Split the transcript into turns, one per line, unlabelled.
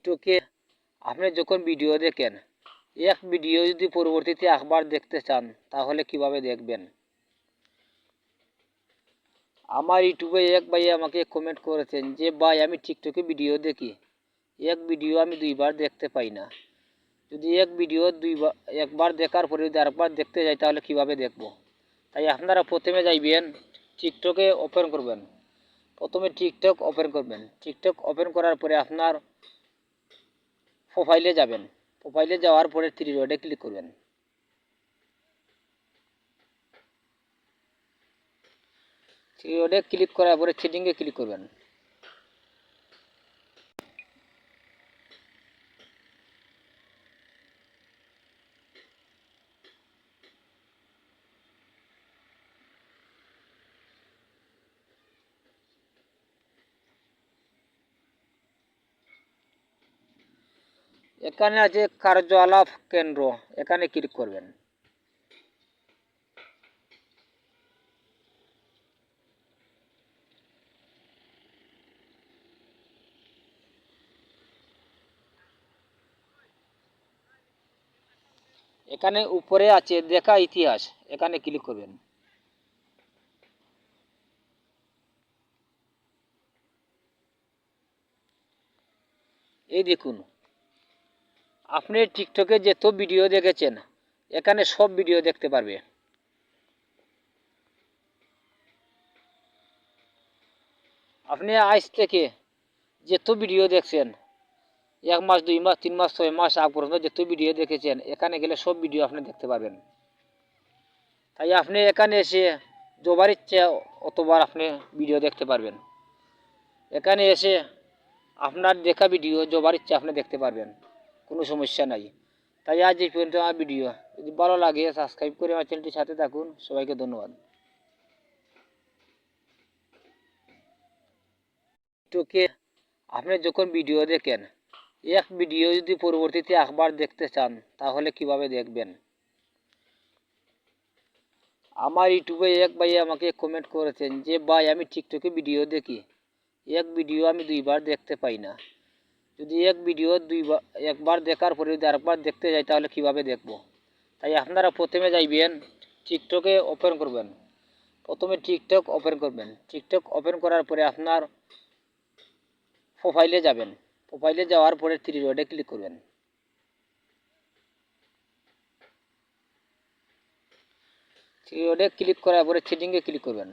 টিকটকে আপনি যখন ভিডিও দেখেন, এক ভিডিও যদি পরবর্তীতে আবার দেখতে চান তাহলে কিভাবে দেখবেন? আমার ইউটিউবে এক ভাই আমাকে কমেন্ট করেছেন যে ভাই আমি টিকটকে ভিডিও দেখি, এক ভিডিও আমি দুইবার দেখতে পাই না। যদি এক ভিডিও একবার দেখার পরে যদি আরেকবার দেখতে যাই তাহলে কিভাবে দেখব? তাই আপনারা প্রথমে যাইবেন টিকটকে ওপেন করবেন। প্রথমে টিকটক ওপেন করবেন। টিকটক ওপেন করার পরে আপনার প্রোফাইলে যাবেন। প্রোফাইলে যাওয়ার পরে থ্রি ডটে ক্লিক করবেন। থ্রি ডটে ক্লিক করার পরে সেটিংয়ে ক্লিক করবেন। এখানে আছে কার্যকলাপ কেন্দ্র, এখানে ক্লিক করবেন। এখানে উপরে আছে দেখা ইতিহাস, এখানে ক্লিক করবেন। এই দেখুন আপনি টিকটকে যত ভিডিও দেখেছেন এখানে সব ভিডিও দেখতে পারবে। আপনি আজ থেকে যত ভিডিও দেখছেন, 1 মাস 2 মাস 3 মাস 6 মাস আগ পর্যন্ত যত ভিডিও দেখেছেন এখানে গেলে সব ভিডিও আপনি দেখতে পারবেন। তাই আপনি এখানে এসে যবার ইচ্ছা অতবার আপনি ভিডিও দেখতে পারবেন। এখানে এসে আপনার দেখা ভিডিও যবার ইচ্ছা আপনি দেখতে পারবেন, কোনো সমস্যা নাই। তাই আজ এই পর্যন্ত আমার ভিডিও, যদি ভালো লাগে সাবস্ক্রাইব করে আমার চ্যানেলটির সাথে থাকুন। সবাইকে ধন্যবাদ। টিকটকে আপনি যখন ভিডিও দেখেন, এক ভিডিও যদি পরবর্তীতে আবার দেখতে চান তাহলে কিভাবে দেখবেন? আমার ইউটিউবে এক ভাই আমাকে কমেন্ট করেছেন যে ভাই আমি টিকটকে ভিডিও দেখি, এক ভিডিও আমি দুইবার দেখতে পাই না। যদি এক ভিডিও একবার দেখার পরে যদি আরেকবার দেখতে যাই তাহলে কিভাবে দেখব? তাই আপনারা প্রথমে যাইবেন টিকটকে ওপেন করবেন। প্রথমে টিকটক ওপেন করবেন। টিকটক ওপেন করার পরে আপনার প্রোফাইলে যাবেন। প্রোফাইলে যাওয়ার পরে থ্রি ডটে ক্লিক করবেন। থ্রি ডটে ক্লিক করার পরে সেটিংয়ে ক্লিক করবেন।